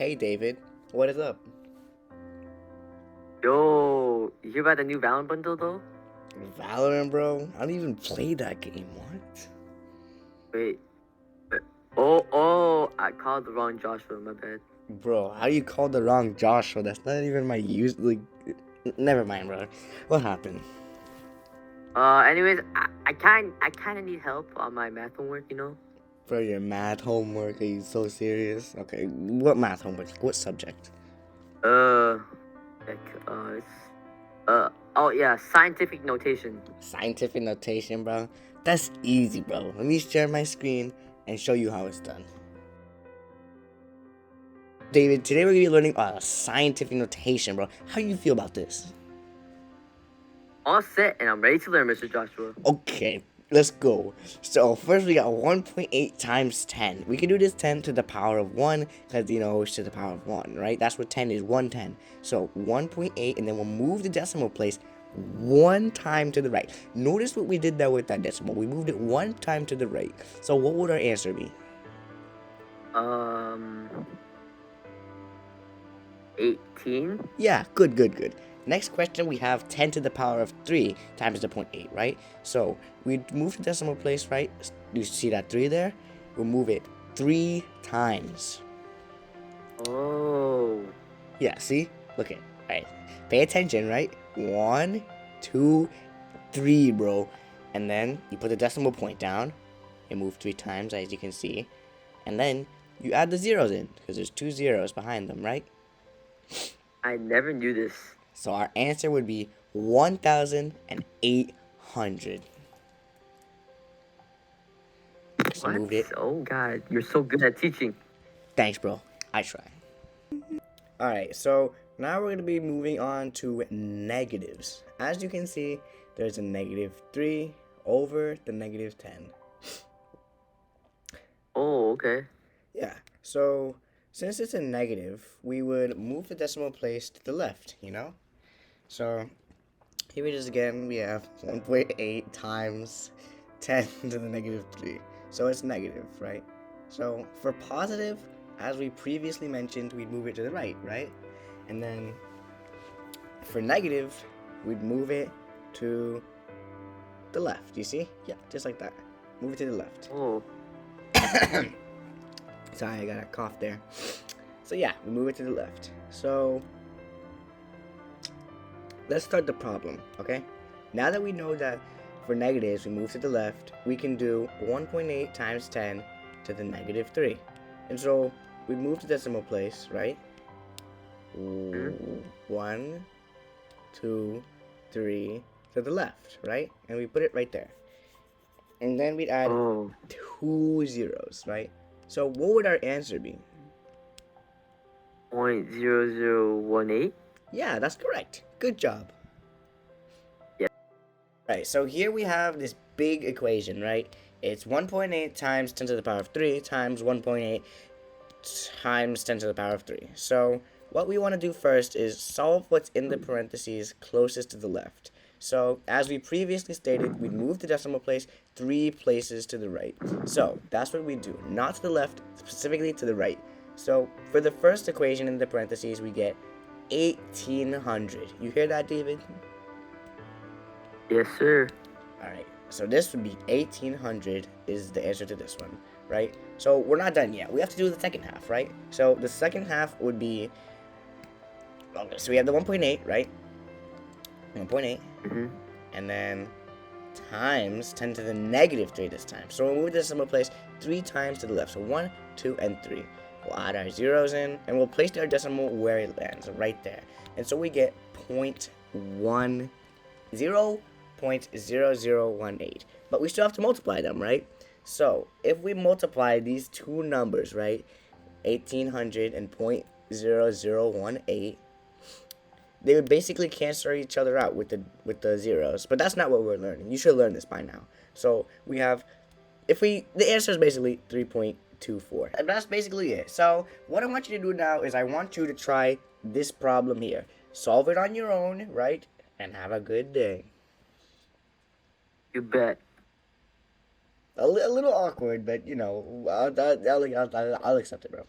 Hey David, what is up? Yo, you hear about the new Valorant bundle though? Valorant, bro? I don't even play that game. What? Wait, wait. Oh, I called the wrong Joshua, my bad. Bro, how you call the wrong Joshua? That's not even my use. Never mind, bro. What happened? Anyways, I kind of need help on my math homework. Bro, your math homework? Are you so serious? Okay, what math homework? What subject? Uh, like, it's, oh yeah, scientific notation. Scientific notation, bro. That's easy, bro. Let me share my screen and show you how it's done. David, today we're gonna be learning scientific notation, bro. How do you feel about this? All set, and I'm ready to learn, Mr. Joshua. Okay, let's go. So first we got 1.8 times 10. We can do this 10 to the power of 1 because, it's to the power of 1, right? That's what 10 is, 110. So 1.8, and then we'll move the decimal place one time to the right. Notice what we did there with that decimal. We moved it one time to the right. So what would our answer be? 18. Yeah, good. Next question, we have 10 to the power of 3 times the 0.8, right? So we move the decimal place, right? You see that 3 there? We'll move it 3 times. Oh. Yeah, see? Look at it. Right. Pay attention, right? 1, 2, 3, bro. And then you put the decimal point down and move 3 times, as you can see. And then you add the zeros in, because there's 2 zeros behind them, right? I never knew this. So our answer would be 1,800. So What? moved it. Oh God, you're so good at teaching. Thanks, bro. I try. Alright, so now we're going to be moving on to negatives. As you can see, there's a -3 over the -10. Oh, okay. Yeah, so since it's a negative, we would move the decimal place to the left, So here it is again, we have 1.8 times 10 to the -3. So it's negative, right? So for positive, as we previously mentioned, we'd move it to the right? And then for negative, we'd move it to the left, you see? Yeah, just like that. Move it to the left. Oh. Sorry, I got a cough there. So yeah, we move it to the left. So let's start the problem, okay? Now that we know that for negatives we move to the left, we can do 1.8 times 10 to the -3. And so we move the decimal place, right? 1, 2, 3 to the left, right? And we put it right there. And then we'd add 2 zeros, right? So what would our answer be? 0.0018. Yeah, that's correct. Good job. Yeah. Right, so here we have this big equation, right? It's 1.8 times 10 to the power of 3 times 1.8 times 10 to the power of 3. So what we want to do first is solve what's in the parentheses closest to the left. So as we previously stated, we move the decimal place 3 places to the right. So that's what we do, not to the left, specifically to the right. So for the first equation in the parentheses, we get 1,800. You hear that, David? Yes, sir. Alright, so this would be 1,800 is the answer to this one, right? So we're not done yet. We have to do the second half, right? So the second half would be, okay, so we have the 1.8, right? 1.8. And then times 10 to the -3 this time. So we'll move the decimal place 3 times to the left. So 1, 2, and 3. We'll add our zeros in, and we'll place our decimal where it lands, right there. And so we get 0.0018. But we still have to multiply them, right? So if we multiply these two numbers, right, 1,800 and 0.0018, they would basically cancel each other out with the zeros. But that's not what we're learning. You should learn this by now. So we have, the answer is basically 3.24. And that's basically it. So what I want you to do now is I want you to try this problem here. Solve it on your own, right? And have a good day. You bet. A little awkward, but I'll accept it, bro.